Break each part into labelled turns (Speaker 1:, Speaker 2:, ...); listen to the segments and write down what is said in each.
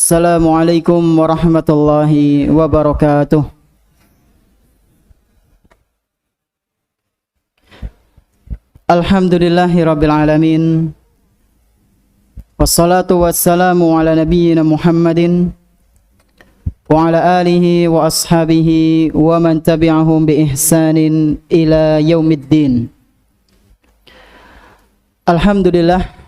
Speaker 1: Assalamualaikum warahmatullahi wabarakatuh. Alhamdulillahi rabbil alamin. Wassalatu wassalamu ala nabiyyina Muhammadin wa ala alihi wa ashabihi wa man tabi'ahum bi ihsanin ila yaumiddin. Alhamdulillah,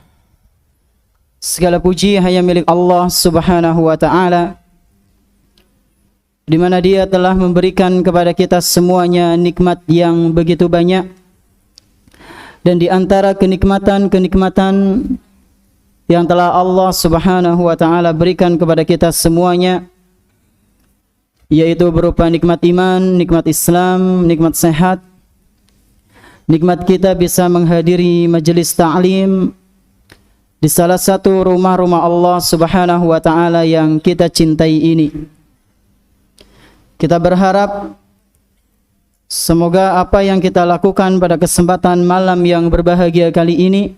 Speaker 1: segala puji hanya milik Allah Subhanahu wa ta'ala, di mana Dia telah memberikan kepada kita semuanya nikmat yang begitu banyak. Dan di antara kenikmatan-kenikmatan yang telah Allah Subhanahu wa ta'ala berikan kepada kita semuanya, yaitu berupa nikmat iman, nikmat Islam, nikmat sehat, nikmat kita bisa menghadiri majelis ta'lim di salah satu rumah-rumah Allah Subhanahu wa ta'ala yang kita cintai ini. Kita berharap semoga apa yang kita lakukan pada kesempatan malam yang berbahagia kali ini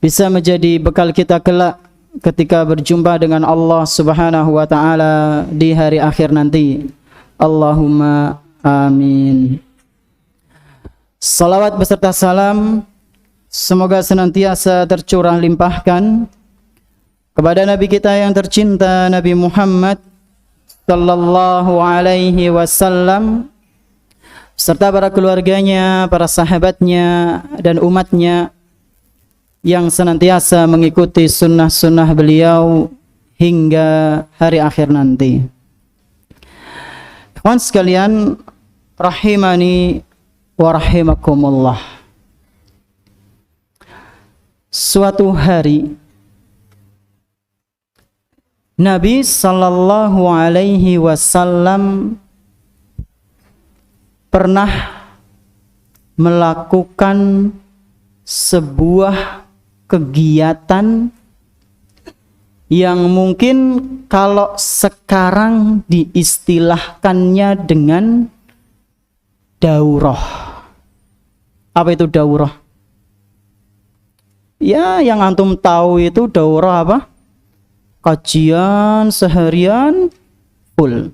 Speaker 1: bisa menjadi bekal kita kelak ketika berjumpa dengan Allah Subhanahu wa ta'ala di hari akhir nanti. Allahumma amin. Salawat beserta salam semoga senantiasa tercurah limpahkan kepada Nabi kita yang tercinta, Nabi Muhammad sallallahu alaihi wasallam, serta para keluarganya, para sahabatnya, dan umatnya yang senantiasa mengikuti sunnah-sunnah beliau hingga hari akhir nanti. Kawan sekalian, rahimani wa rahimakumullah. Suatu hari Nabi sallallahu alaihi wasallam pernah melakukan sebuah kegiatan yang mungkin kalau sekarang diistilahkannya dengan daurah. Apa itu daurah? Ya, yang antum tahu itu daurah apa? Kajian seharian full.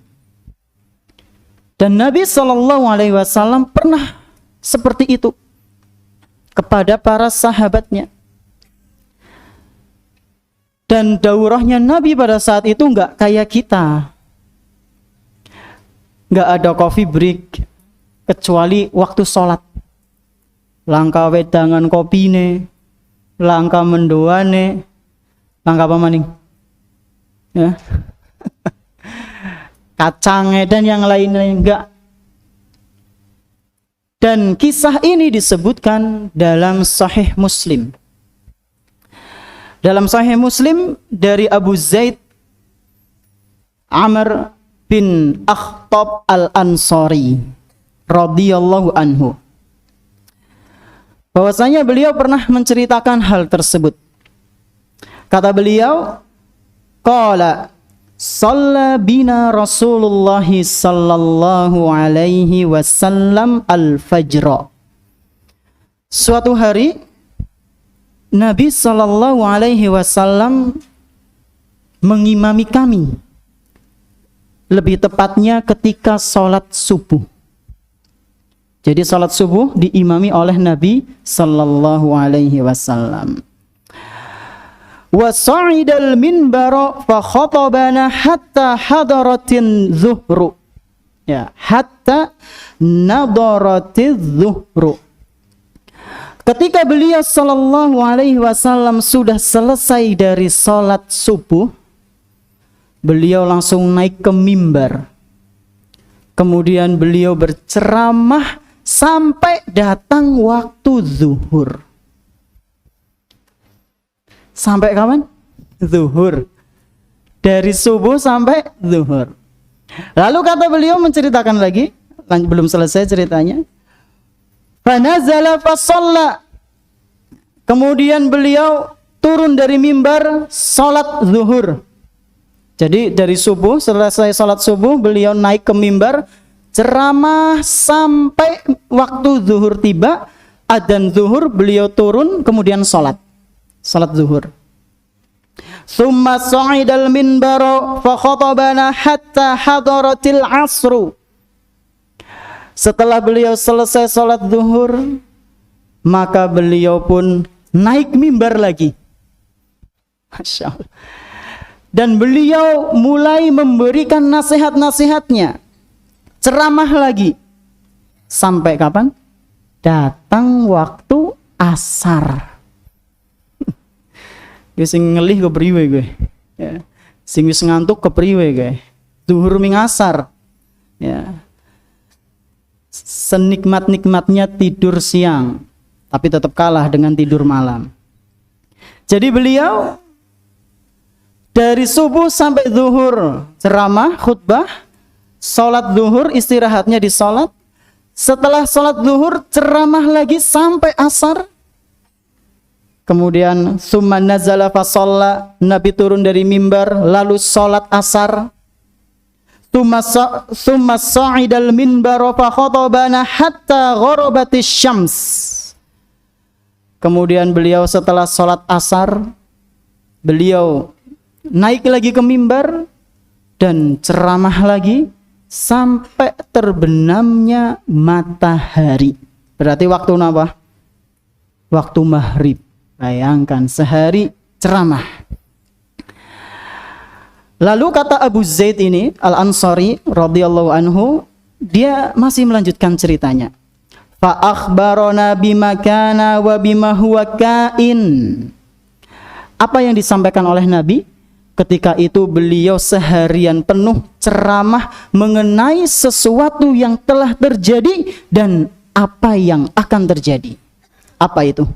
Speaker 1: Dan Nabi sallallahu alaihi wasallam pernah seperti itu kepada para sahabatnya. Dan daurahnya Nabi pada saat itu enggak kayak kita. Enggak ada coffee break kecuali waktu sholat. Langkah wedangan kopine, langkah mendoane, langkah apa maning? Ya. Kacangnya dan yang lainnya enggak. Dan kisah ini disebutkan dalam Sahih Muslim. Dalam Sahih Muslim dari Abu Zaid Amr bin Akhtab al-Ansari radhiyallahu anhu, bahwasanya beliau pernah menceritakan hal tersebut. Kata beliau, qala shalla bina Rasulullah sallallahu alaihi wasallam al-fajr. Suatu hari Nabi sallallahu alaihi wasallam mengimami kami, lebih tepatnya ketika salat subuh. Jadi salat subuh diimami oleh Nabi sallallahu alaihi wasallam. Wa sa'idal minbara fa khatabana hatta hadaratin zuhru. Ya, hatta nadaratiz zuhru. Ketika beliau sallallahu alaihi wasallam sudah selesai dari salat subuh, beliau langsung naik ke mimbar. Kemudian beliau berceramah sampai datang waktu zuhur. Sampai kapan? Zuhur. Dari subuh sampai zuhur. Lalu kata beliau menceritakan lagi, belum selesai ceritanya. Fanazala fasalla. Kemudian beliau turun dari mimbar salat zuhur. Jadi dari subuh, selesai salat subuh, beliau naik ke mimbar ceramah sampai waktu zuhur tiba, adzan zuhur, beliau turun kemudian salat zuhur. Tsumma sa'idal minbara fa khatabana hatta hadaratil asru. Setelah beliau selesai salat zuhur, maka beliau pun naik mimbar lagi. Masya Allah. Dan beliau mulai memberikan nasihat-nasihatnya, ceramah lagi. Sampai kapan? Datang waktu asar. Sing ngelih kepriwe gue. Ya. Sing wis ngantuk kepriwe gue. Zuhur ming asar. Ya. Senikmat-nikmatnya tidur siang, tapi tetap kalah dengan tidur malam. Jadi beliau dari subuh sampai zuhur ceramah, khutbah, sholat zuhur, istirahatnya di sholat. Setelah sholat zuhur ceramah lagi sampai asar. Kemudian summa nazala fa shalla, Nabi turun dari mimbar lalu sholat asar. Summa sa'idal minbar fa khatabana hatta gharabatis syams. Kemudian beliau setelah sholat asar, beliau naik lagi ke mimbar dan ceramah lagi sampai terbenamnya matahari. Berarti waktu apa? Waktu maghrib. Bayangkan sehari ceramah. Lalu kata Abu Zaid ini Al-Ansari radhiyallahu anhu, dia masih melanjutkan ceritanya. Fa akhbarana bima kana wa bima huwa kain. Apa yang disampaikan oleh Nabi? Ketika itu beliau seharian penuh ceramah mengenai sesuatu yang telah terjadi dan apa yang akan terjadi. Apa itu?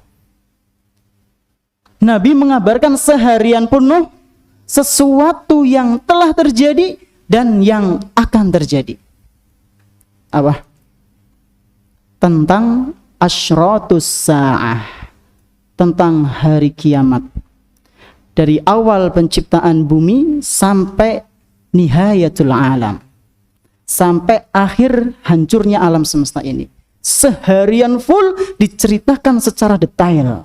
Speaker 1: Nabi mengabarkan seharian penuh sesuatu yang telah terjadi dan yang akan terjadi. Apa? Tentang asyratus sa'ah, tentang hari kiamat. Dari awal penciptaan bumi sampai nihayatul alam, sampai akhir hancurnya alam semesta ini. Seharian full diceritakan secara detail.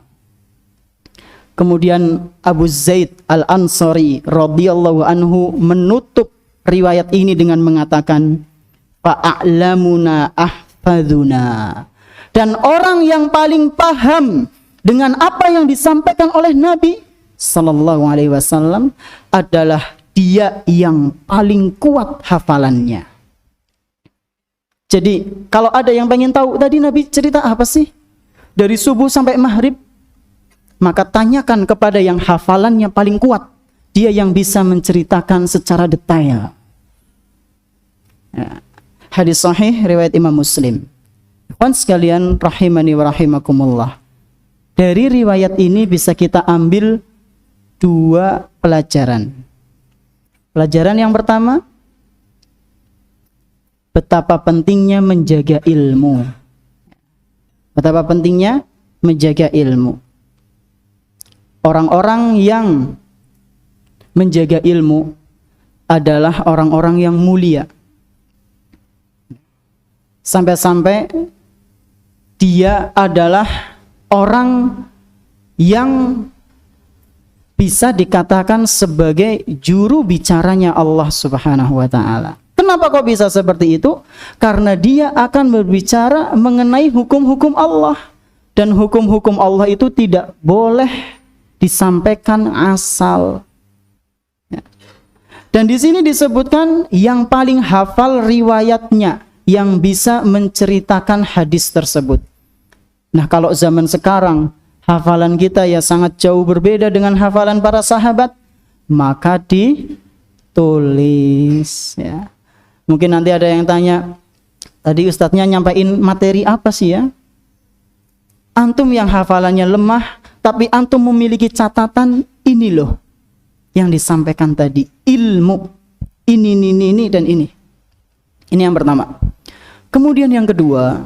Speaker 1: Kemudian Abu Zaid Al-Ansari radhiyallahu anhu menutup riwayat ini dengan mengatakan, fa'a'lamuna ahfaduna. Dan orang yang paling paham dengan apa yang disampaikan oleh Nabi sallallahu alaihi wasallam adalah dia yang paling kuat hafalannya. Jadi kalau ada yang pengen tahu tadi Nabi cerita apa sih dari subuh sampai maghrib, maka tanyakan kepada yang hafalannya paling kuat. Dia yang bisa menceritakan secara detail. Ya. Hadis sahih riwayat Imam Muslim. Kawan sekalian rahimani wa rahimakumullah. Dari riwayat ini bisa kita ambil dua pelajaran. Pelajaran yang pertama, betapa pentingnya menjaga ilmu. Betapa pentingnya menjaga ilmu. Orang-orang yang menjaga ilmu adalah orang-orang yang mulia. Sampai-sampai dia adalah orang yang bisa dikatakan sebagai juru bicaranya Allah Subhanahu wa ta'ala. Kenapa kok bisa seperti itu? Karena dia akan berbicara mengenai hukum-hukum Allah. Dan hukum-hukum Allah itu tidak boleh disampaikan asal. Dan di sini disebutkan yang paling hafal riwayatnya, yang bisa menceritakan hadis tersebut. Nah, kalau zaman sekarang hafalan kita ya sangat jauh berbeda dengan hafalan para sahabat, maka ditulis ya. Mungkin nanti ada yang tanya, tadi ustadznya nyampaikan materi apa sih ya? Antum yang hafalannya lemah, tapi antum memiliki catatan, ini loh yang disampaikan tadi, ilmu ini dan ini. Ini yang pertama. Kemudian yang kedua,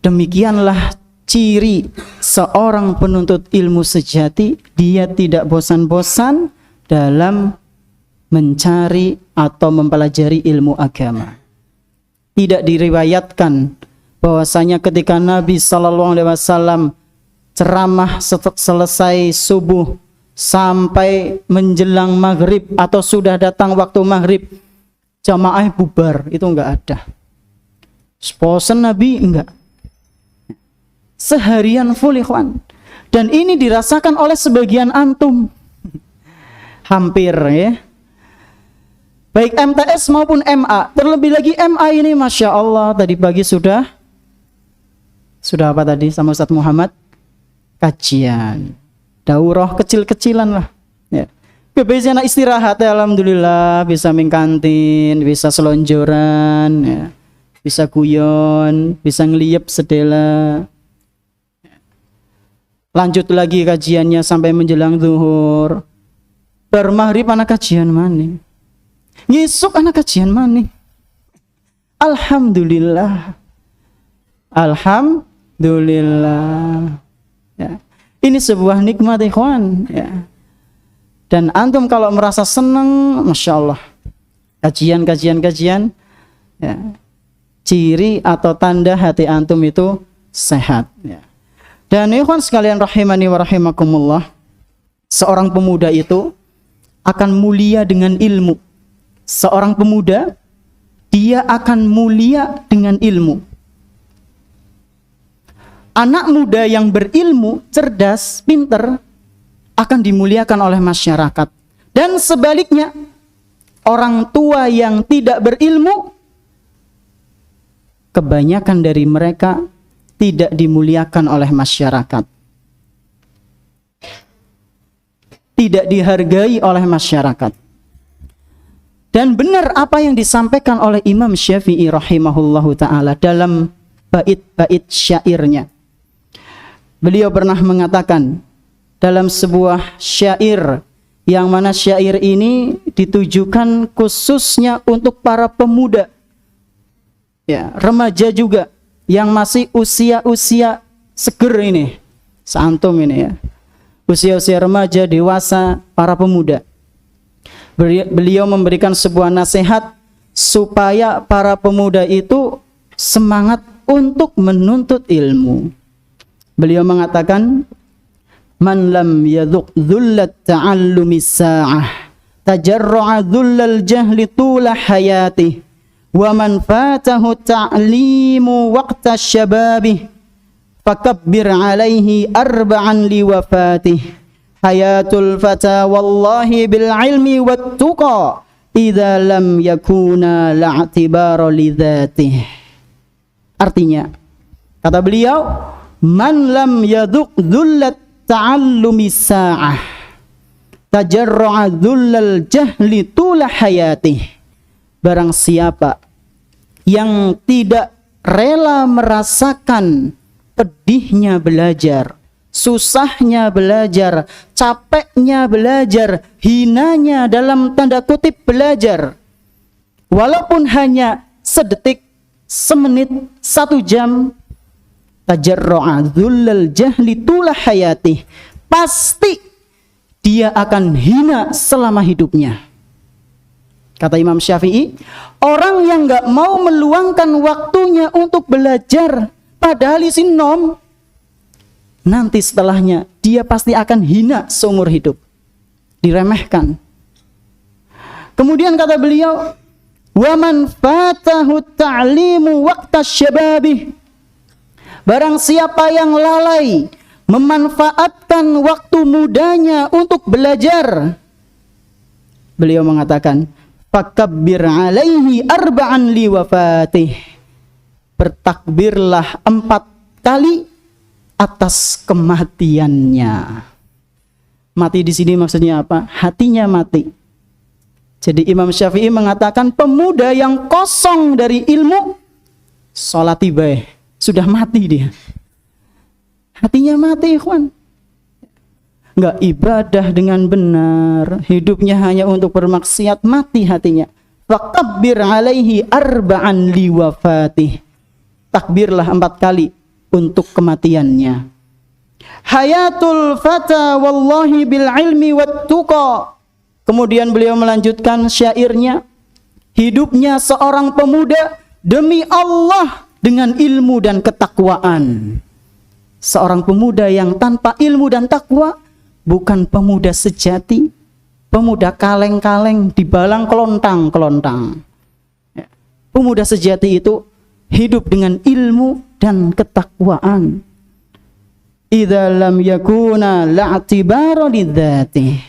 Speaker 1: demikianlah ciri seorang penuntut ilmu sejati, dia tidak bosan-bosan dalam mencari atau mempelajari ilmu agama. Tidak diriwayatkan bahwasanya ketika Nabi sallallahu alaihi wasallam ceramah selesai subuh sampai menjelang maghrib atau sudah datang waktu maghrib jamaah bubar, itu enggak ada. Bosan Nabi enggak. Seharian full ikhwan. Dan ini dirasakan oleh sebagian antum. Hampir ya. Baik MTS maupun MA. Terlebih lagi MA ini Masya Allah. Tadi pagi sudah apa tadi sama Ustadz Muhammad? Kajian. Daurah kecil-kecilan lah. Ya. Kebiasaan istirahat ya, alhamdulillah. Bisa mengkantin, bisa selonjoran, ya. Bisa guyon, bisa ngeliyep sedela. Lanjut lagi kajiannya sampai menjelang zuhur. Bermaghrib anak kajian mana? Ngisuk anak kajian mana? Alhamdulillah. Alhamdulillah. Ya. Ini sebuah nikmat ikhwan. Ya. Dan antum kalau merasa senang, Masya Allah. Kajian. Ya. Ciri atau tanda hati antum itu sehat. Ya. Dan ikhwan sekalian rahimani wa rahimakumullah. Seorang pemuda itu akan mulia dengan ilmu. Seorang pemuda, dia akan mulia dengan ilmu. Anak muda yang berilmu, cerdas, pinter, akan dimuliakan oleh masyarakat. Dan sebaliknya, orang tua yang tidak berilmu, kebanyakan dari mereka tidak dimuliakan oleh masyarakat. Tidak dihargai oleh masyarakat. Dan benar apa yang disampaikan oleh Imam Syafi'i rahimahullahu ta'ala dalam bait-bait syairnya. Beliau pernah mengatakan dalam sebuah syair, yang mana syair ini ditujukan khususnya untuk para pemuda, ya, remaja juga, yang masih usia-usia seger ini, seantum ini ya, usia-usia remaja, dewasa, para pemuda. Beliau memberikan sebuah nasihat supaya para pemuda itu semangat untuk menuntut ilmu. Beliau mengatakan, man lam yadhuq dhullat ta'allumi sa'ah tajarra'a dhullal jahli tula hayatih wa man fatahu ta'limu waqta syababih fakabbir alaihi arba'an liwafatih hayatul fata wallahi bil ilmi wat tuqa idza lam yakuna la'tibara lidzatih. Artinya, kata beliau, man lam yadhuq dhullat ta'allumi sa'ah tajarra'a dhullal jahli tula hayatih. Barang siapa yang tidak rela merasakan pedihnya belajar, susahnya belajar, capeknya belajar, hinanya dalam tanda kutip belajar, walaupun hanya sedetik, semenit, 1 jam, tajarra'a dhullal jahli tula hayatih, pasti dia akan hina selama hidupnya. Kata Imam Syafi'i, orang yang gak mau meluangkan waktunya untuk belajar, padahal isi nom, nanti setelahnya dia pasti akan hina seumur hidup, diremehkan. Kemudian kata beliau, wa man fatahu ta'limu waqta syababih, barang siapa yang lalai memanfaatkan waktu mudanya untuk belajar, beliau mengatakan, fakabbir alaihi arba'an liwafatih, bertakbirlah 4 kali atas kematiannya. Mati di sini maksudnya apa? Hatinya mati. Jadi Imam Syafi'i mengatakan pemuda yang kosong dari ilmu, sholat tiba, sudah mati dia. Hatinya mati, ikhwan. Enggak ibadah dengan benar, hidupnya hanya untuk bermaksiat, mati hatinya. Fakabbir alaihi arba'an liwafatih, takbirlah 4 kali untuk kematiannya. Hayatul fata wallahi bil ilmi wat tuqa. Kemudian beliau melanjutkan syairnya, hidupnya seorang pemuda demi Allah dengan ilmu dan ketakwaan. Seorang pemuda yang tanpa ilmu dan takwa bukan pemuda sejati, pemuda kaleng-kaleng dibalang kelontang-kelontang. Pemuda sejati itu hidup dengan ilmu dan ketakwaan. Idza lam yakuna la'tibara lidzatih.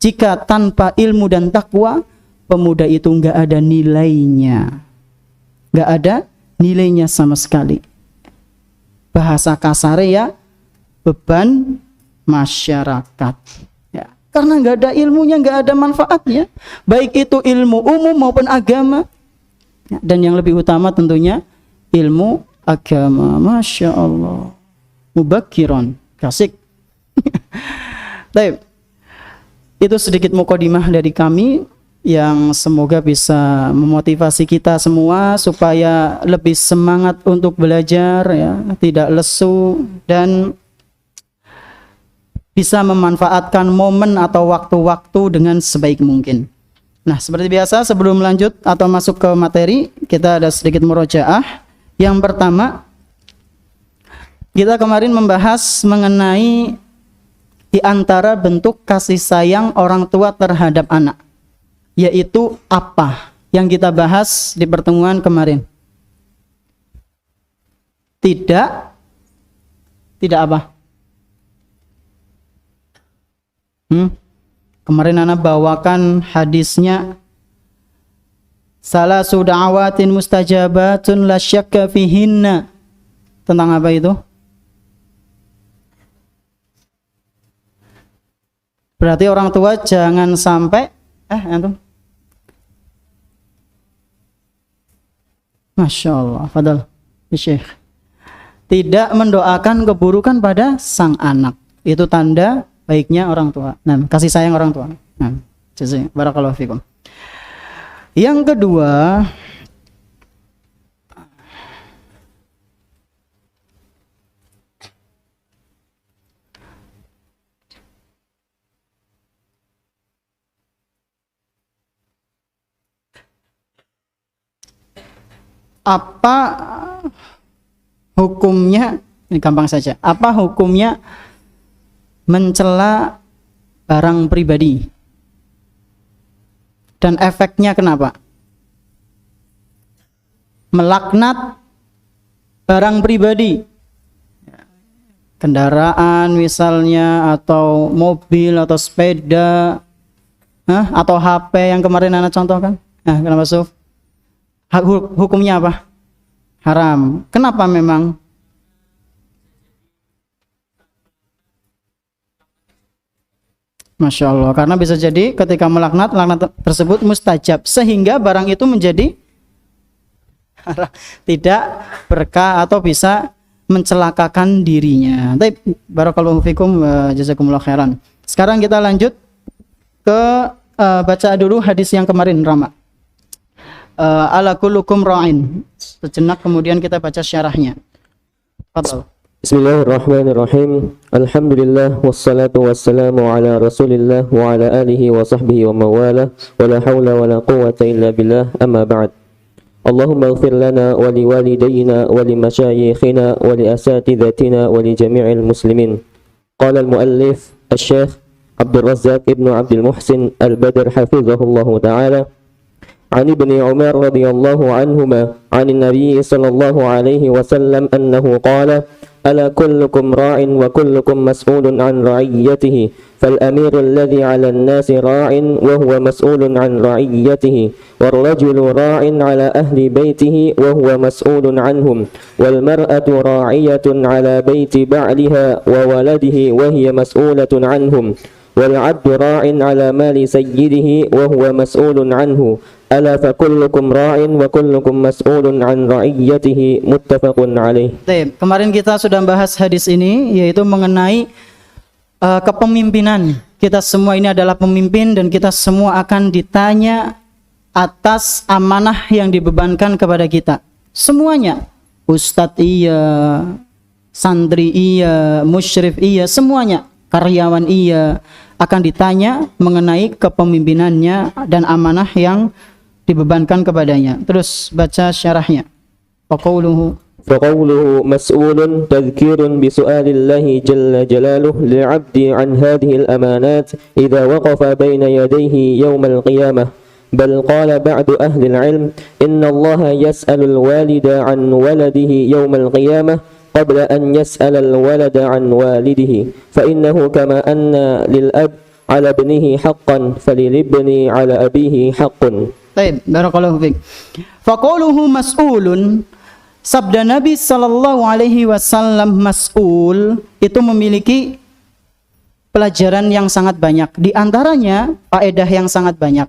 Speaker 1: Jika tanpa ilmu dan takwa, pemuda itu enggak ada nilainya. Enggak ada nilainya sama sekali. Bahasa kasar ya, beban masyarakat. Ya, karena nggak ada ilmunya, nggak ada manfaatnya. Baik itu ilmu umum maupun agama. Ya, dan yang lebih utama tentunya ilmu agama. Masya Allah. Mubakiron, kasih. Baik. Itu sedikit mukadimah dari kami, yang semoga bisa memotivasi kita semua supaya lebih semangat untuk belajar, ya, tidak lesu, dan bisa memanfaatkan momen atau waktu-waktu dengan sebaik mungkin. Nah, seperti biasa sebelum lanjut atau masuk ke materi, kita ada sedikit murojaah. Yang pertama, kita kemarin membahas mengenai di antara bentuk kasih sayang orang tua terhadap anak, yaitu apa yang kita bahas di pertemuan kemarin? Tidak apa? Kemarin Ana bawakan hadisnya, salasu da'awatin mustajabatun la syakka fihinna. Tentang apa itu? Berarti orang tua jangan sampai antum. Masya Allah, fadal, Syekh. Tidak mendoakan keburukan pada sang anak. Itu tanda baiknya orang tua. Nah, kasih sayang orang tua. Nah, barakallahu fikum. Yang kedua, apa hukumnya? Ini gampang saja. Apa hukumnya mencela barang pribadi? Dan efeknya kenapa? Melaknat barang pribadi, kendaraan misalnya, atau mobil, atau sepeda, atau HP yang kemarin Anda contohkan. Nah, kenapa Suf? Hukumnya apa? Haram. Kenapa memang? Masya Allah, karena bisa jadi ketika melaknat, laknat tersebut mustajab, sehingga barang itu menjadi tidak berkah atau bisa mencelakakan dirinya. Baik, barakallahu fikum wa jazakumullah khairan. Sekarang kita lanjut ke baca dulu hadis yang kemarin, Rama. Ala kullukum ra'in. Sejenak kemudian kita baca syarahnya. Fadhal.
Speaker 2: Bismillahirrahmanirrahim. Alhamdulillah wassalatu wassalamu ala Rasulillah wa ala alihi wa sahbihi wa mawala wa la hawla wa la quwwata illa billah, amma ba'd. Allahumma ighfir lana wa li walidayna wa li masyayikhina wa li asatidatina wa li jami'il muslimin. Qala al-muallif al-Syekh Abdul Razzaq ibn Abdul Muhsin al-Badr hafizahullahu ta'ala عن ابن عمر رضي الله عنهما عن النبي صلى الله عليه وسلم أنه قال ألا كلكم راع وكلكم مسؤول عن رعيته فالأمير الذي على الناس راع وهو مسؤول عن رعيته والرجل راع على أهل بيته وهو مسؤول عنهم والمرأة راعية على بيت بعلها وولده وهي مسؤولة عنهم والعبد راع على مال سيده وهو مسؤول عنه ألا فكلكم راع وكلكم مسؤول عن رعيته متفق عليه.
Speaker 1: Baik, kemarin kita sudah bahas hadis ini, yaitu mengenai kepemimpinan. Kita semua ini adalah pemimpin dan kita semua akan ditanya atas amanah yang dibebankan kepada kita. Semuanya, ustadz iya, santri iya, musyrif iya, semuanya, karyawan iya, akan ditanya mengenai kepemimpinannya dan amanah yang dibebankan kepadanya. Terus baca syarahnya. Faqauluhu
Speaker 2: فقوله مسؤول تذكير بسؤال الله جل جلاله للعبد عن هذه الأمانات إذا وقف بين يديه يوم القيامة. بل قال بعض أهل العلم إن الله يسأل الوالد عن ولده يوم القيامة قبل أن يسأل الولد عن والده، فإنه كما أن للأب على ابنه حقا فللابن على أبيه حق.
Speaker 1: Baik, barakallahu fiik. Faqauluhu mas'ulun, sabda Nabi sallallahu alaihi wasallam mas'ul itu memiliki pelajaran yang sangat banyak. Di antaranya faedah yang sangat banyak.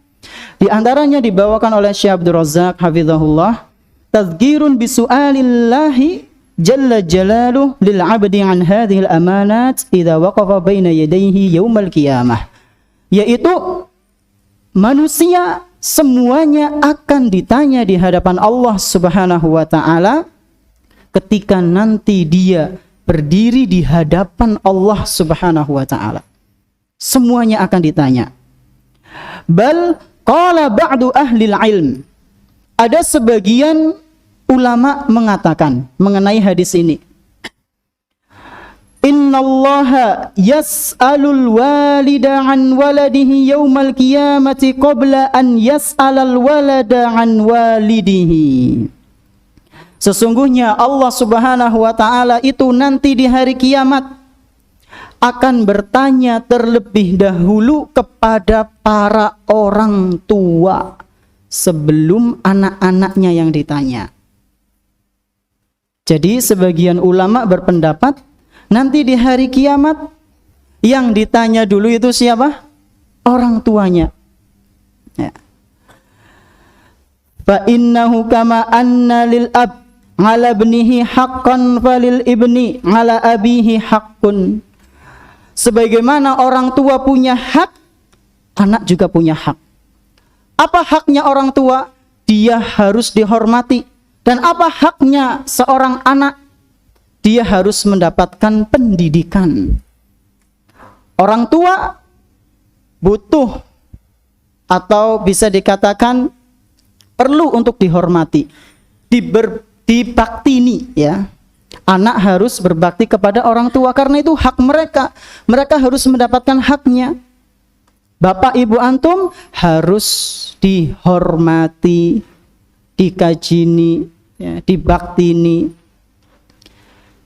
Speaker 1: Di antaranya dibawakan oleh Syekh Abdul Razak hafizahullah, tadhkirun bisu'alillahi jalla jalaluh lil 'abdi an hadhil amanat idza waqafa baina yadayhi yaumal qiyamah. Yaitu manusia semuanya akan ditanya di hadapan Allah Subhanahu wa taala ketika nanti dia berdiri di hadapan Allah Subhanahu wa taala. Semuanya akan ditanya. Bal qala ba'du ahlil ilm. Ada sebagian ulama mengatakan mengenai hadis ini. Innallaha yas'alul walida an waladihi yaumal qiyamati qabla an yas'alal walada an walidihi. Sesungguhnya Allah Subhanahu wa taala itu nanti di hari kiamat akan bertanya terlebih dahulu kepada para orang tua sebelum anak-anaknya yang ditanya. Jadi sebagian ulama berpendapat nanti di hari kiamat yang ditanya dulu itu siapa? Orang tuanya. Ya. Fa innahu kama anna lil ab ala ibnihi haqqan falil ibni ala abihi haqqun. Sebagaimana orang tua punya hak, anak juga punya hak. Apa haknya orang tua? Dia harus dihormati. Dan apa haknya seorang anak? Dia harus mendapatkan pendidikan. Orang tua butuh atau bisa dikatakan perlu untuk dihormati, dibaktini ya. Anak harus berbakti kepada orang tua karena itu hak mereka. Mereka harus mendapatkan haknya. Bapak ibu antum harus dihormati, dikajini, ya, dibaktini.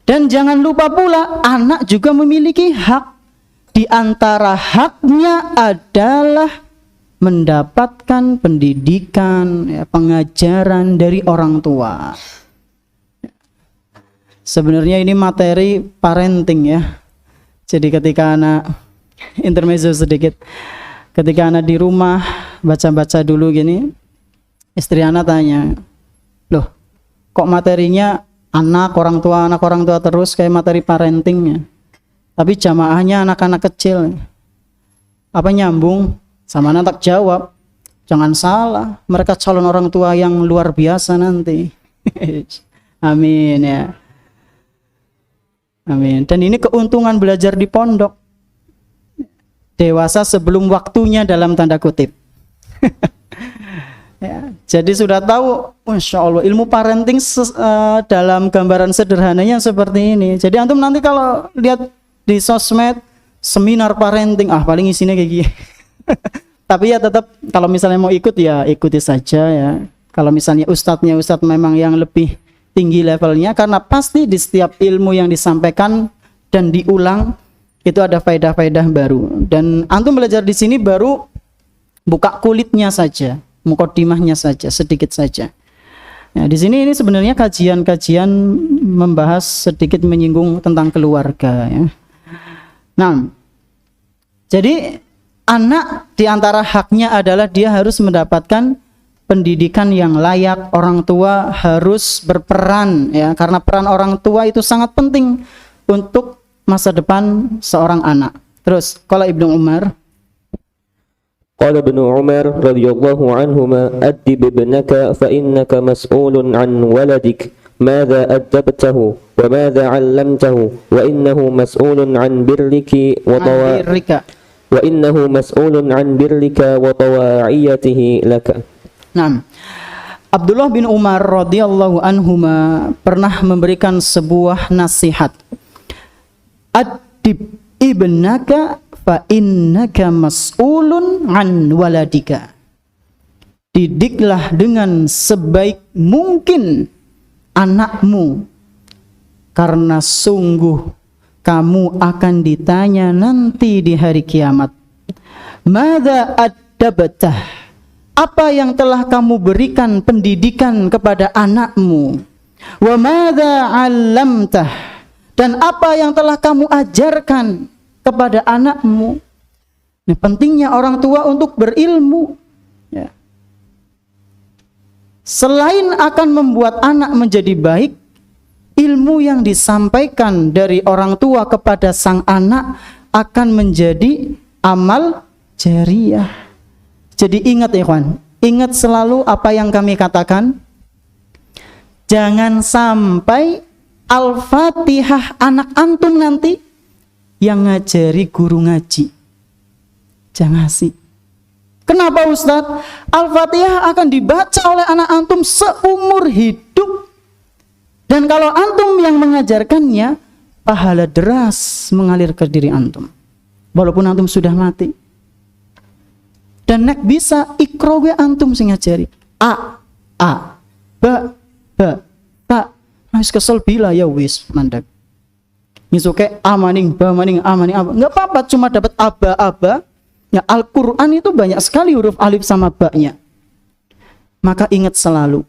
Speaker 1: Dan jangan lupa pula anak juga memiliki hak. Di antara haknya adalah mendapatkan pendidikan, ya, pengajaran dari orang tua. Sebenarnya ini materi parenting ya. Jadi ketika anak intermezzo sedikit, ketika anak di rumah baca-baca dulu gini, istri anak tanya, loh kok materinya anak orang tua terus kayak materi parentingnya, tapi jamaahnya anak-anak kecil, apa nyambung? Sama anak tak jawab, jangan salah, mereka calon orang tua yang luar biasa nanti. Amin ya. Amin. Dan ini keuntungan belajar di pondok. Dewasa sebelum waktunya dalam tanda kutip. Ya, jadi sudah tahu, Masya Allah, ilmu parenting dalam gambaran sederhananya seperti ini. Jadi antum nanti kalau lihat di sosmed seminar parenting, paling isinya kayak gini. Tapi ya tetap kalau misalnya mau ikut ya ikuti saja ya. Kalau misalnya ustadz memang yang lebih tinggi levelnya, karena pasti di setiap ilmu yang disampaikan dan diulang itu ada faedah-faedah baru. Dan antum belajar di sini baru buka kulitnya saja, mukaddimahnya saja, sedikit saja. Nah, di sini ini sebenarnya kajian-kajian membahas sedikit menyinggung tentang keluarga ya. Nah, jadi anak diantara haknya adalah dia harus mendapatkan pendidikan yang layak. Orang tua harus berperan ya, karena peran orang tua itu sangat penting untuk masa depan seorang anak. Terus qala Ibnu Umar,
Speaker 2: قال ابن عمر رضي الله عنهما أدب ابنك فإنك مسؤول عن ولدك ماذا أدبته وماذا علمته وإنه مسؤول عن برك وإنه مسؤول عن برك وطواعيته لك.
Speaker 1: Nah, Abdullah bin Umar radhiyallahu anhuma pernah memberikan sebuah nasihat. Adib ibnaka fa innaka mas'ulun an waladika. Didiklah dengan sebaik mungkin anakmu, karena sungguh kamu akan ditanya nanti di hari kiamat. Madza adabtah? Apa yang telah kamu berikan pendidikan kepada anakmu? Wa madza 'allamtah? Dan apa yang telah kamu ajarkan kepada anakmu? Nah, pentingnya orang tua untuk berilmu. Ya. Selain akan membuat anak menjadi baik, ilmu yang disampaikan dari orang tua kepada sang anak akan menjadi amal jariyah. Jadi ingat ikhwan, ingat selalu apa yang kami katakan. Jangan sampai Al-Fatihah anak antum nanti yang ngajari guru ngaji. Jangan sih. Kenapa Ustadz? Al-Fatihah akan dibaca oleh anak antum seumur hidup. Dan kalau antum yang mengajarkannya, pahala deras mengalir ke diri antum. Walaupun antum sudah mati. Dan nek bisa ikro gue antum sing ngajari. A, ba, ta. Wis kesel bila ya wis mandek. Misuke a maning ba maning a maning aba. Enggak apa-apa cuma dapat aba. Ya, Al-Quran itu banyak sekali huruf alif sama ba-nya. Maka ingat selalu,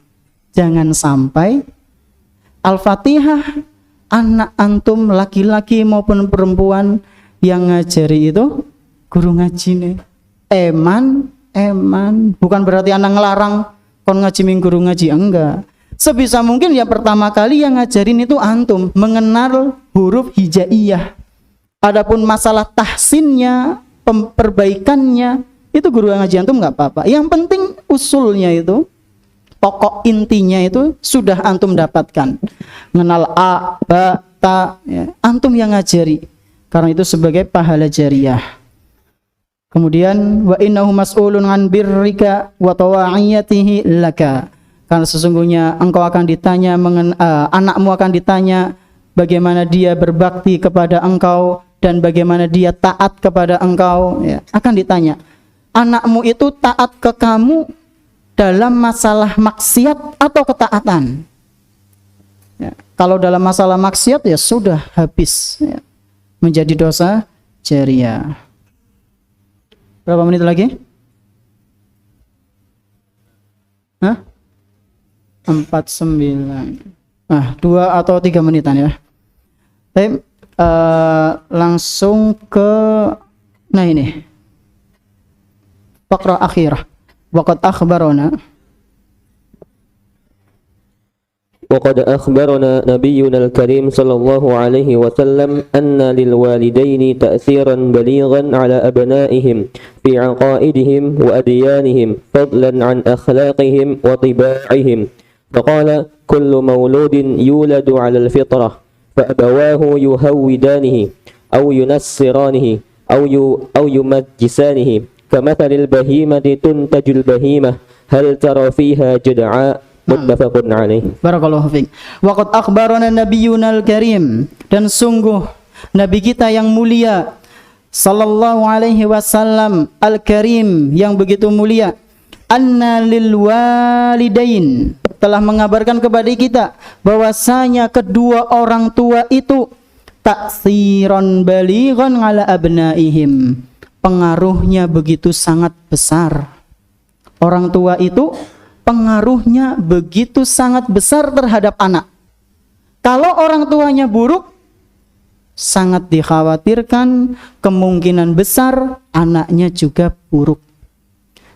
Speaker 1: jangan sampai Al-Fatihah anak antum laki-laki maupun perempuan yang ngajari itu guru ngaji nih. Eman. Bukan berarti anak ngelarang kon ngaji ming guru ngaji, enggak. Sebisa mungkin ya pertama kali yang ngajarin itu antum mengenal huruf hijaiyah. Adapun masalah tahsinnya, perbaikannya, itu guru ngaji antum nggak apa-apa. Yang penting usulnya itu, pokok intinya itu sudah antum dapatkan. Mengenal a, ba, ta, ya. Antum yang ngajari. Karena itu sebagai pahala jariyah. Kemudian wa innahu mas'ulun an birrika wa tawa'iyatihi laka. Karena sesungguhnya engkau akan ditanya, anakmu akan ditanya bagaimana dia berbakti kepada engkau dan bagaimana dia taat kepada engkau, ya, akan ditanya. Anakmu itu taat ke kamu dalam masalah maksiat atau ketaatan. Ya, kalau dalam masalah maksiat ya sudah habis, ya, menjadi dosa jariyah. Berapa menit lagi? Hah? 49. 2 atau 3 menitan ya. Baik. Langsung ke ini faqrah akhirah. Waqad
Speaker 2: akhbarana nabiyyuna al-karim sallallahu alaihi wasallam anna lil walidaini ta'siran balighan ala abnaihim fi aqaidihim wa adyanihim fadlan an akhlaqihim wa tiba'ihim. Faqala kullu mauludin yuladu ala al-fitrah فأبواه يهودانه أو ينصرانه أو يمجسانه كمثل البهيمة تنتج البهيمة هل ترى فيها جدعاء متفق عليه.
Speaker 1: Barakallahu fiik. Waqad akhbarana nabiyyunal karim, dan sungguh nabi kita yang mulia sallallahu alaihi wasallam al-karim yang begitu mulia, anna lil walidain, telah mengabarkan kepada kita bahwasanya kedua orang tua itu taksiron balighan ala abnaihim, pengaruhnya begitu sangat besar. Orang tua itu pengaruhnya begitu sangat besar terhadap anak. Kalau orang tuanya buruk, sangat dikhawatirkan kemungkinan besar anaknya juga buruk.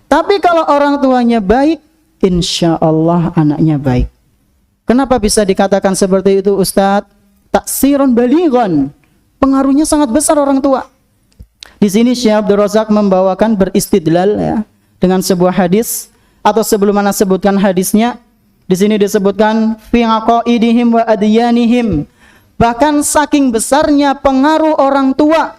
Speaker 1: Tapi kalau orang tuanya baik, insya Allah anaknya baik. Kenapa bisa dikatakan seperti itu Ustadz? Taksiron balighan, pengaruhnya sangat besar orang tua. Di sini Syekh Abdul Razak membawakan beristidlal ya, dengan sebuah hadis, atau sebelum mana sebutkan hadisnya, di sini disebutkan fi aqaidihim wa adyanihim. Bahkan saking besarnya pengaruh orang tua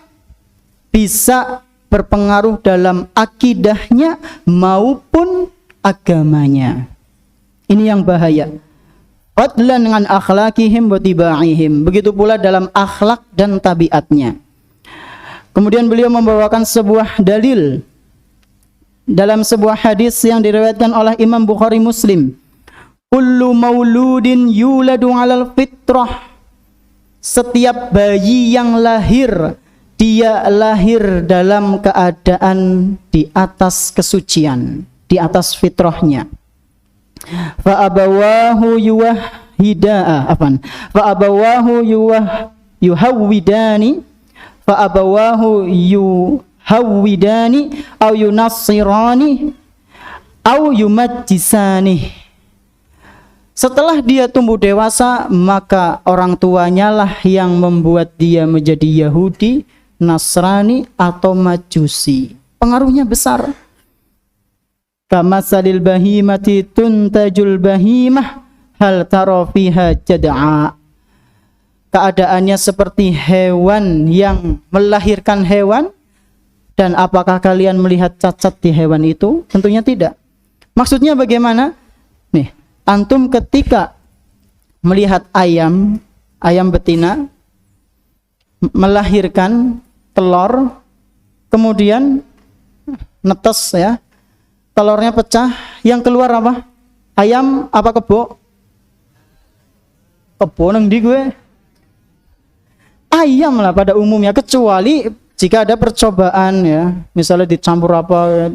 Speaker 1: bisa berpengaruh dalam akidahnya maupun agamanya. Ini yang bahaya. Fadlan dengan akhlakihim wa tibaihim. Begitu pula dalam akhlak dan tabiatnya. Kemudian beliau membawakan sebuah dalil dalam sebuah hadis yang diriwayatkan oleh Imam Bukhari Muslim. Kullu mauludin yuladu 'alal fitrah. Setiap bayi yang lahir, dia lahir dalam keadaan di atas kesucian, di atas fitrahnya. Fa abawahu yuhawwidani au yunassirani au yumajjisani. Setelah dia tumbuh dewasa, maka orang tuanya lah yang membuat dia menjadi Yahudi, Nasrani atau Majusi. Pengaruhnya besar. Kamasalil bahimati tuntajul bahimah hal tara fiha jad'a. Keadaannya seperti hewan yang melahirkan hewan, dan apakah kalian melihat cacat di hewan itu? Tentunya tidak. Maksudnya bagaimana? Nih, antum ketika melihat ayam betina melahirkan telur, kemudian netes ya, telurnya pecah, yang keluar apa? Ayam apa kebo? Kebo nang di gue. Ayam lah pada umumnya, kecuali jika ada percobaan ya, misalnya dicampur apa.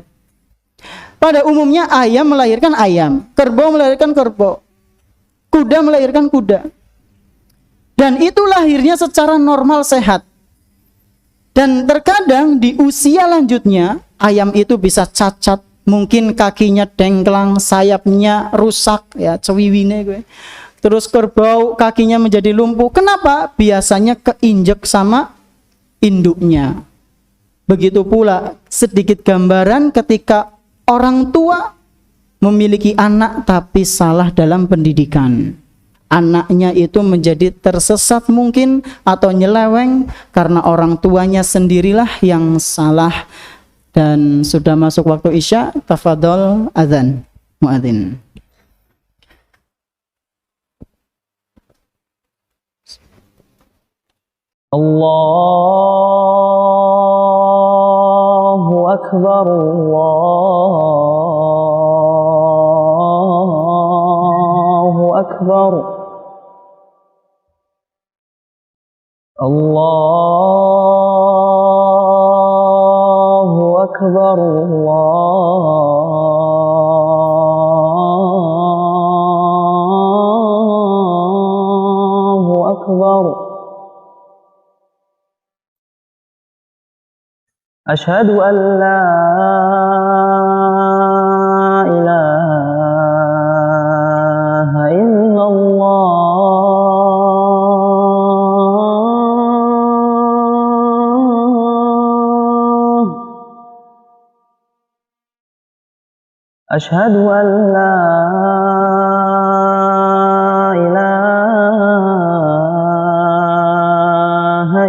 Speaker 1: Pada umumnya ayam melahirkan ayam, kerbau melahirkan kerbau, kuda melahirkan kuda. Dan itu lahirnya secara normal sehat. Dan terkadang di usia lanjutnya ayam itu bisa cacat, mungkin kakinya dengklang, sayapnya rusak ya, cewiwine gue. Terus kerbau kakinya menjadi lumpuh. Kenapa? Biasanya keinjek sama induknya. Begitu pula sedikit gambaran ketika orang tua memiliki anak tapi salah dalam pendidikan. Anaknya itu menjadi tersesat mungkin atau nyeleweng karena orang tuanya sendirilah yang salah. Dan sudah masuk waktu Isya, tafadhol adzan muadzin.
Speaker 2: Allahu akbar, Allahu akbar. Allahu akbar, Allahu akbar. Asyhadu an la ilaha illallah. Asyhadu an la ilaha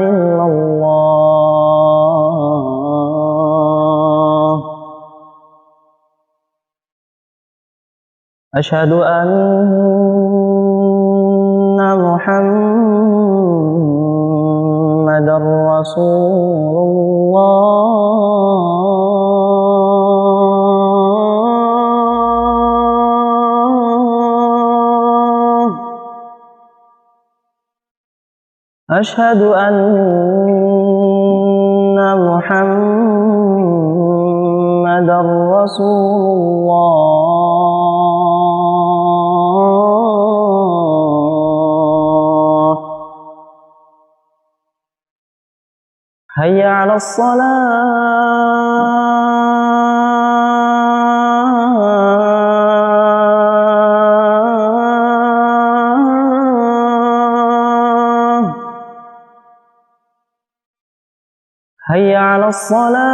Speaker 2: illallah. Asyhadu anna Muhammadar Rasulullah. Asyhadu anna Muhammadar Rasulullah. Hayya 'alas shalah. Hayya 'alas salah.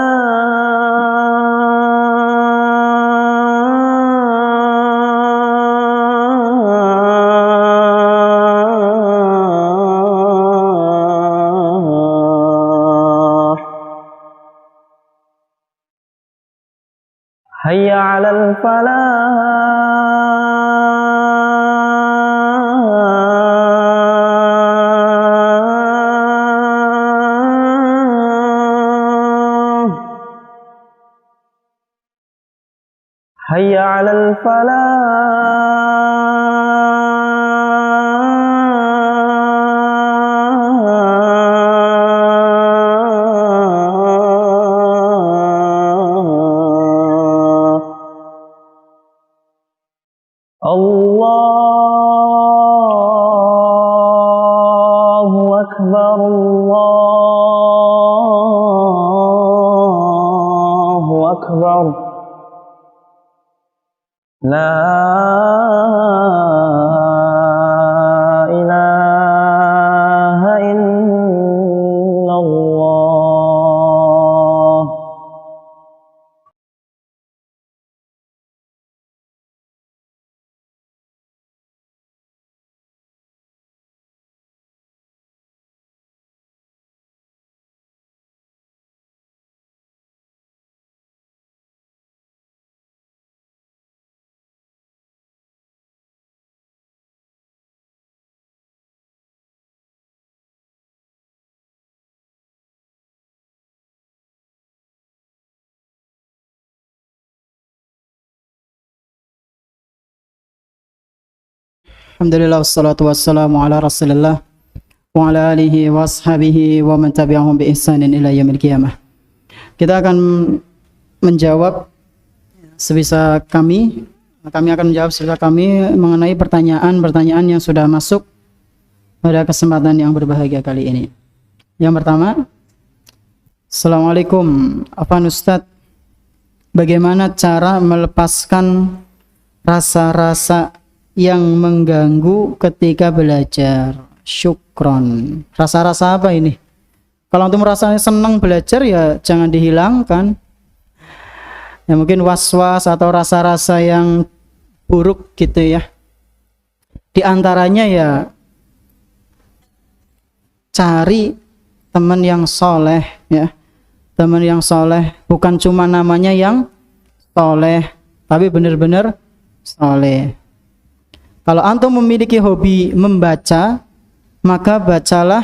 Speaker 2: Hayya 'alal falah.
Speaker 3: حي على الفلاح الله أكبر الله أكبر لا إله إلا الله.
Speaker 1: Alhamdulillah wassalatu wassalamu ala Rasulillah wa ala alihi wa ashabihi wa man tabi'ahum bi ihsanin ila yaumil qiyamah. Kita akan menjawab sebisa kami akan menjawab sebisa kami mengenai pertanyaan-pertanyaan yang sudah masuk pada kesempatan yang berbahagia kali ini. Yang pertama, Assalamualaikum, Afwan Ustadz, bagaimana cara melepaskan rasa-rasa yang mengganggu ketika belajar? Syukron. Rasa-rasa apa ini? Kalau antum merasa senang belajar ya jangan dihilangkan. Ya mungkin was-was atau rasa-rasa yang buruk gitu ya. Di antaranya ya cari teman yang soleh ya. Teman yang soleh, bukan cuma namanya yang soleh, tapi benar-benar soleh. Kalau antum memiliki hobi membaca, maka bacalah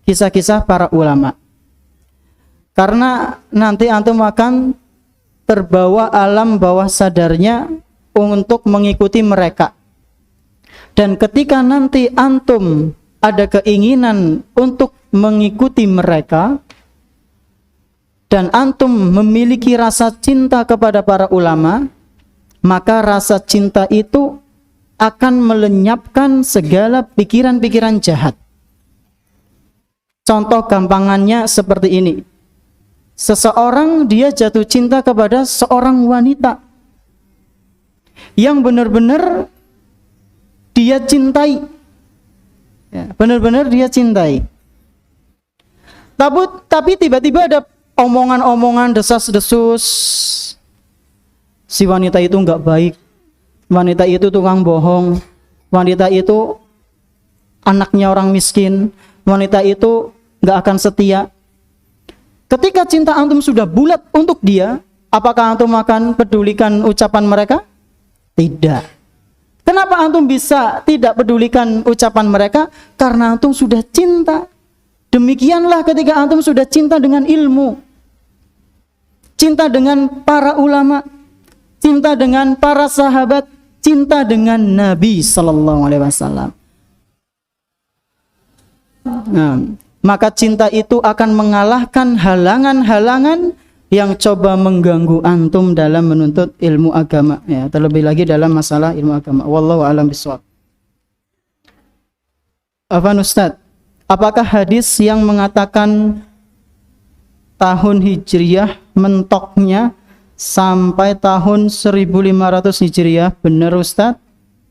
Speaker 1: kisah-kisah para ulama. Karena nanti antum akan terbawa alam bawah sadarnya untuk mengikuti mereka. Dan ketika nanti antum ada keinginan untuk mengikuti mereka, dan antum memiliki rasa cinta kepada para ulama, maka rasa cinta itu akan melenyapkan segala pikiran-pikiran jahat. Contoh gampangannya seperti ini. Seseorang dia jatuh cinta kepada seorang wanita yang benar-benar dia cintai. Ya, benar-benar dia cintai. Tapi tiba-tiba ada omongan-omongan desas-desus. Si wanita itu enggak baik. Wanita itu tukang bohong, wanita itu anaknya orang miskin, wanita itu gak akan setia. Ketika cinta antum sudah bulat untuk dia, apakah antum akan pedulikan ucapan mereka? Tidak. Kenapa antum bisa tidak pedulikan ucapan mereka? Karena antum sudah cinta. Demikianlah ketika antum sudah cinta dengan ilmu, cinta dengan para ulama, cinta dengan para sahabat, cinta dengan Nabi Sallallahu Alaihi Wasallam. Nah, maka cinta itu akan mengalahkan halangan-halangan yang coba mengganggu antum dalam menuntut ilmu agama. Ya, terlebih lagi dalam masalah ilmu agama. Wallahu a'lam bishawab. Afwan Ustadz, apakah hadis yang mengatakan tahun Hijriyah mentoknya sampai tahun 1500 Hijriah benar Ustadz?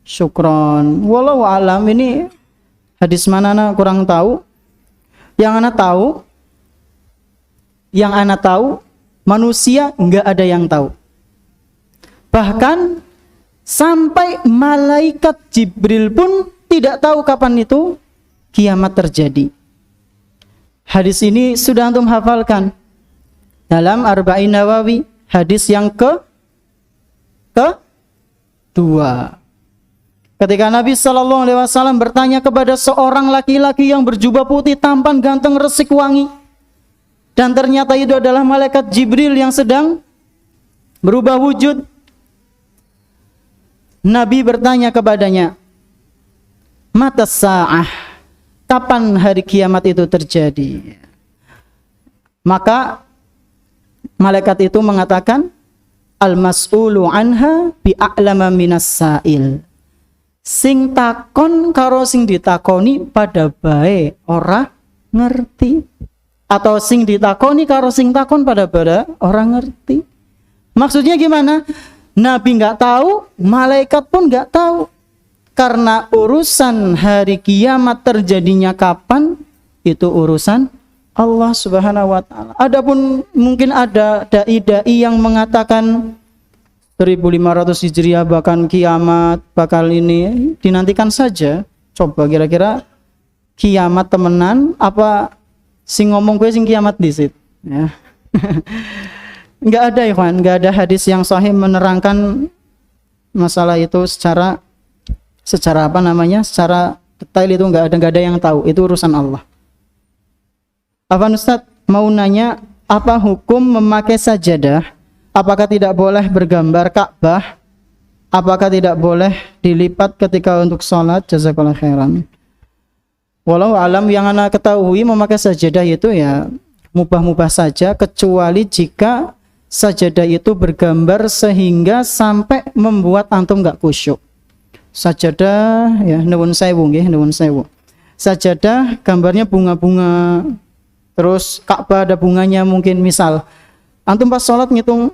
Speaker 1: Syukron. Wallahu alam, ini hadis mana ana kurang tahu. Yang ana tahu manusia enggak ada yang tahu. Bahkan sampai malaikat Jibril pun tidak tahu kapan itu kiamat terjadi. Hadis ini sudah antum hafalkan dalam Arba'in Nawawi. Hadis yang kedua. Ketika Nabi Sallallahu Alaihi Wasallam bertanya kepada seorang laki-laki yang berjubah putih, tampan, ganteng, resik, wangi, dan ternyata itu adalah malaikat Jibril yang sedang berubah wujud. Nabi bertanya kepadanya, mata sa'ah, kapan hari kiamat itu terjadi? Maka malaikat itu mengatakan, al-mas'ulu anha bi'a'lama minas sa'il. Sing takon karo sing ditakoni pada bae ora ngerti. Atau sing ditakoni karo sing takon pada orang ngerti. Maksudnya gimana? Nabi nggak tahu, malaikat pun nggak tahu. Karena urusan hari kiamat terjadinya kapan, itu urusan Allah Subhanahu wa taala. Adapun mungkin ada dai-dai yang mengatakan 1500 Hijriah bahkan kiamat bakal ini, dinantikan saja. Coba kira-kira kiamat temenan apa sing ngomong gue sing kiamat disit ya. Enggak ada ikhwan, enggak ada hadis yang sahih menerangkan masalah itu secara apa namanya? Secara detail itu enggak ada yang tahu. Itu urusan Allah. Apa Ustaz mau nanya, apa hukum memakai sajadah? Apakah tidak boleh bergambar Ka'bah? Apakah tidak boleh dilipat ketika untuk sholat? Jazakallah khairan. Walau alam, yang anak ketahui memakai sajadah itu ya mubah-mubah saja, kecuali jika sajadah itu bergambar sehingga sampai membuat antum nggak khusyuk. Sajadah ya nuwun sewu nggih, nuwun sewu. Sajadah gambarnya bunga-bunga, terus Ka'bah ada bunganya, mungkin misal antum pas sholat ngitung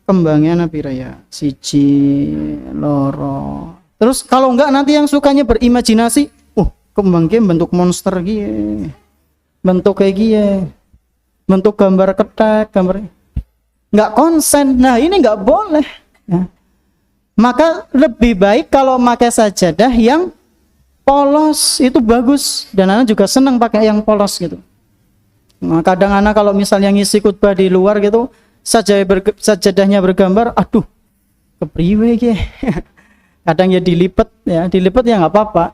Speaker 1: kembangnya Nabi Raya siji loro. Terus kalau enggak nanti yang sukanya berimajinasi, kembangnya bentuk monster gitu, bentuk kayak gini, bentuk gambar ketek, gambar nggak konsen. Nah ini nggak boleh ya. Maka lebih baik kalau pakai sajadah yang polos, itu bagus, dan anak juga senang pakai yang polos gitu. Nah, kadang anak kalau misalnya ngisi khutbah di luar gitu, sajadahnya bergambar, aduh kepriwe gitu. Kadang ya dilipat ya nggak apa-apa.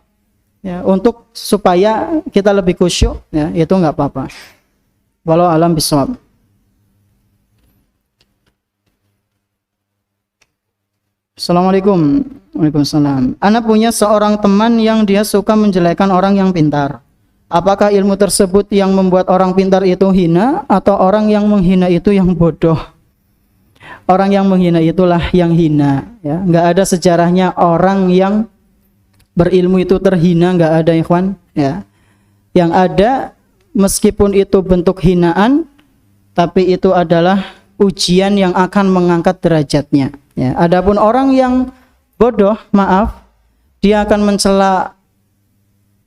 Speaker 1: Ya, untuk supaya kita lebih khusyuk ya, itu nggak apa-apa. Walau alam bisawab. Assalamualaikum. Waalaikumsalam. Ana punya seorang teman yang dia suka menjelekkan orang yang pintar. Apakah ilmu tersebut yang membuat orang pintar itu hina, atau orang yang menghina itu yang bodoh? Orang yang menghina itulah yang hina ya. Nggak ada sejarahnya orang yang berilmu itu terhina, nggak ada ikhwan ya. Yang ada meskipun itu bentuk hinaan, tapi itu adalah ujian yang akan mengangkat derajatnya ya. Adapun orang yang bodoh, maaf, dia akan mencela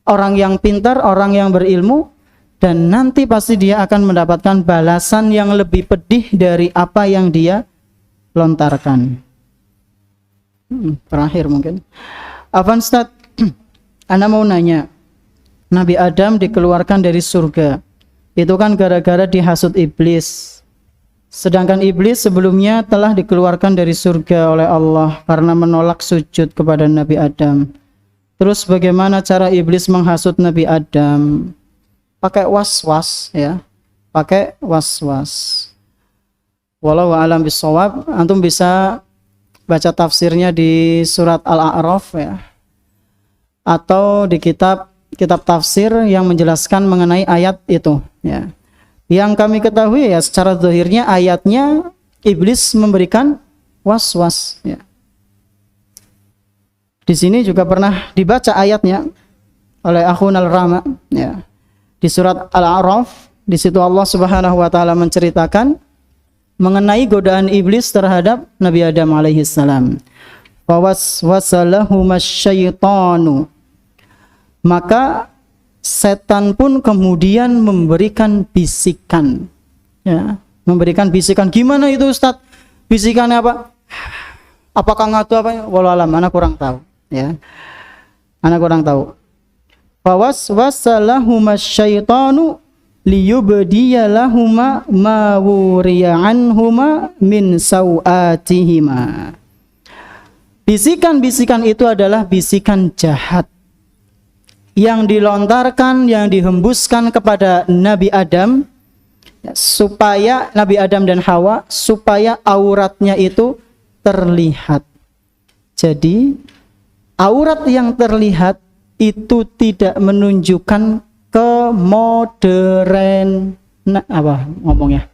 Speaker 1: orang yang pintar, orang yang berilmu, dan nanti pasti dia akan mendapatkan balasan yang lebih pedih dari apa yang dia lontarkan. Terakhir mungkin Afan Ustaz, Ana mau nanya, Nabi Adam dikeluarkan dari surga, itu kan gara-gara dihasut iblis. Sedangkan iblis sebelumnya telah dikeluarkan dari surga oleh Allah karena menolak sujud kepada Nabi Adam. Terus bagaimana cara iblis menghasut Nabi Adam? Pakai was-was ya, pakai was-was. Walau alam bisawab, antum bisa baca tafsirnya di surat Al-A'raf ya, atau di kitab tafsir yang menjelaskan mengenai ayat itu ya. Yang kami ketahui ya secara zahirnya ayatnya iblis memberikan was-was ya. Di sini juga pernah dibaca ayatnya oleh akhun al-Rama ya. Di surat Al-A'raf, di situ Allah Subhanahu wa taala menceritakan mengenai godaan iblis terhadap Nabi Adam alaihi salam. Fawaswasalahumashyaitanu, maka setan pun kemudian memberikan bisikan ya, memberikan bisikan. Gimana itu Ustaz? Bisikannya apa? Apakah ngatu apa? Wallahu alam, anak kurang tahu ya. Anak kurang tahu. Fawaswasalahumashyaitanu liyubdiyalahuma ma wuriya anhuma min sawatihima. Bisikan-bisikan itu adalah bisikan jahat yang dilontarkan, yang dihembuskan kepada Nabi Adam supaya Nabi Adam dan Hawa supaya auratnya itu terlihat. Jadi aurat yang terlihat itu tidak menunjukkan kemodern, apa ngomongnya?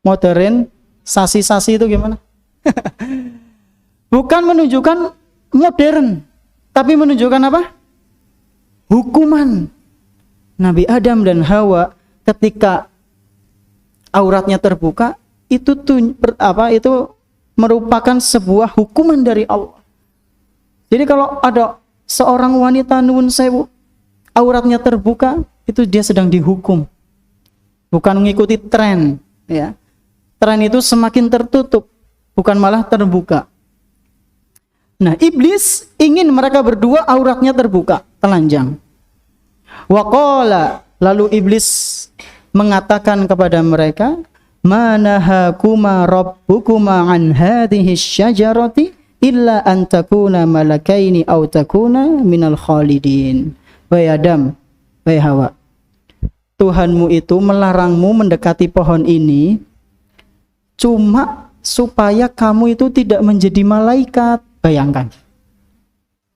Speaker 1: Modern, sasi-sasi itu gimana? Bukan menunjukkan modern, tapi menunjukkan apa? Hukuman. Nabi Adam dan Hawa ketika auratnya terbuka itu merupakan sebuah hukuman dari Allah. Jadi kalau ada seorang wanita nuwun sewu auratnya terbuka, itu dia sedang dihukum. Bukan mengikuti tren, ya. Tren itu semakin tertutup, bukan malah terbuka. Nah, iblis ingin mereka berdua auratnya terbuka, telanjang. Waqala, lalu iblis mengatakan kepada mereka, manahakuma rabbukuma an hadhihi syajarati illa an takuna malakaini aw takuna minal khalidin. Wahai Adam, wahai Hawa, Tuhanmu itu melarangmu mendekati pohon ini cuma supaya kamu itu tidak menjadi malaikat. Bayangkan,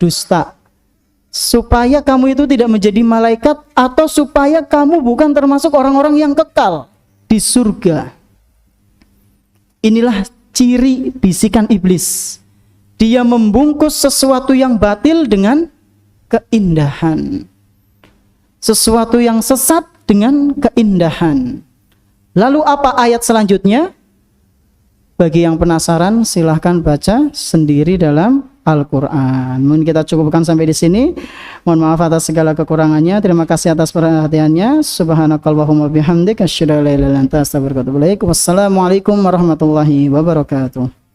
Speaker 1: dusta. Supaya kamu itu tidak menjadi malaikat, atau supaya kamu bukan termasuk orang-orang yang kekal di surga. Inilah ciri bisikan iblis. Dia membungkus sesuatu yang batil dengan keindahan, sesuatu yang sesat dengan keindahan. Lalu apa ayat selanjutnya? Bagi yang penasaran silahkan baca sendiri dalam Al-Quran. Mungkin kita cukupkan sampai di sini. Mohon maaf atas segala kekurangannya. Terima kasih atas perhatiannya. Subhanakallahumma bihamdika asyhadu an la ilaha illa anta astaghfiruka wa atubu ilaik. Wassalamualaikum warahmatullahi wabarakatuh.